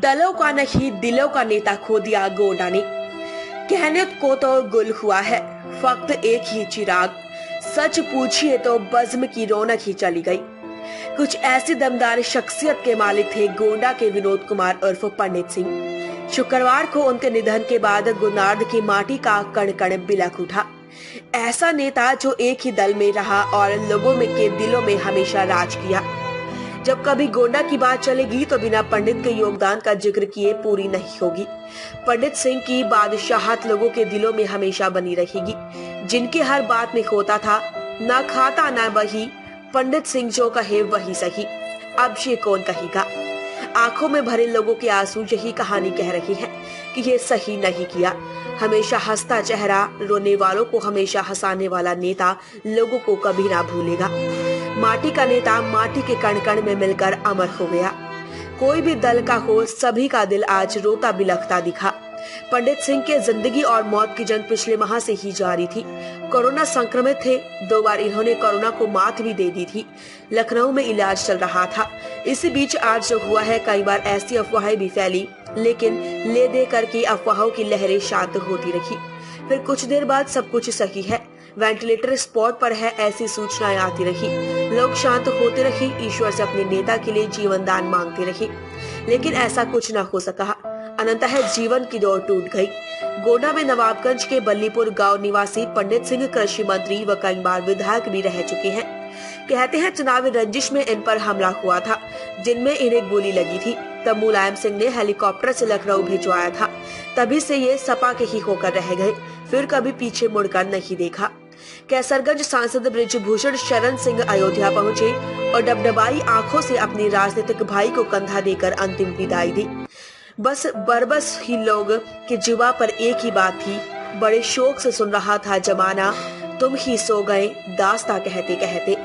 दलों का नहीं दिलों का नेता खो दिया गोंडा ने। कहने को तो गुल हुआ है फक्त एक ही चिराग, सच पूछिए तो बज़्म की रौनक ही चली गई। कुछ ऐसी दमदार शख्सियत के मालिक थे गोंडा के विनोद कुमार उर्फ पंडित सिंह। शुक्रवार को उनके निधन के बाद गोनार्द की माटी का कण कण बिलख उठा। ऐसा नेता जो एक ही दल में रहा और लोगों में के दिलों में हमेशा राज किया। जब कभी गोंडा की बात चलेगी तो बिना पंडित के योगदान का जिक्र किए पूरी नहीं होगी। पंडित सिंह की बादशाहत लोगों के दिलों में हमेशा बनी रहेगी। जिनके हर बात में होता था ना खाता ना वही, पंडित सिंह जो कहे वही सही। अब ये कौन कहेगा? आंखों में भरे लोगों के आंसू यही कहानी कह रही है कि ये सही नहीं किया। हमेशा हंसता चेहरा, रोने वालों को हमेशा हंसाने वाला नेता लोगों को कभी ना भूलेगा। माटी का नेता माटी के कण कण में मिलकर अमर हो गया। कोई भी दल का हो, सभी का दिल आज रोता बिलखता दिखा। पंडित सिंह के जिंदगी और मौत की जंग पिछले माह से ही जारी थी। कोरोना संक्रमित थे, 2 बार इन्होंने कोरोना को मात भी दे दी थी। लखनऊ में इलाज चल रहा था। इसी बीच आज जो हुआ है, कई बार ऐसी अफवाहें भी फैली, लेकिन ले दे करके अफवाहों की लहरें शांत होती रही। फिर कुछ देर बाद सब कुछ सही है, वेंटिलेटर स्पॉट पर है, ऐसी सूचनाएं आती रही। लोग शांत होते रहे, ईश्वर से अपने नेता के लिए जीवन दान मांगते रहे, लेकिन ऐसा कुछ न हो सका। अनंतः जीवन की डोर टूट गई। गोंडा में नवाबगंज के बल्लीपुर गांव निवासी पंडित सिंह कृषि मंत्री व कई बार विधायक भी रह चुके हैं। कहते हैं चुनावी रंजिश में इन पर हमला हुआ था, जिनमें इन्हें गोली लगी थी। तब मुलायम सिंह ने हेलीकॉप्टर से लखनऊ भिजवाया था। तभी से ये सपा के ही होकर रह गए, फिर कभी पीछे मुड़कर नहीं देखा। कैसरगंज सांसद बृजभूषण शरण सिंह अयोध्या पहुंचे और डबडबाई आंखों से अपने राजनीतिक भाई को कंधा देकर अंतिम विदाई दी। बस बरबस ही लोग के जुबा पर एक ही बात थी, बड़े शौक से सुन रहा था जमाना, तुम ही सो गए दास्ता कहते कहते।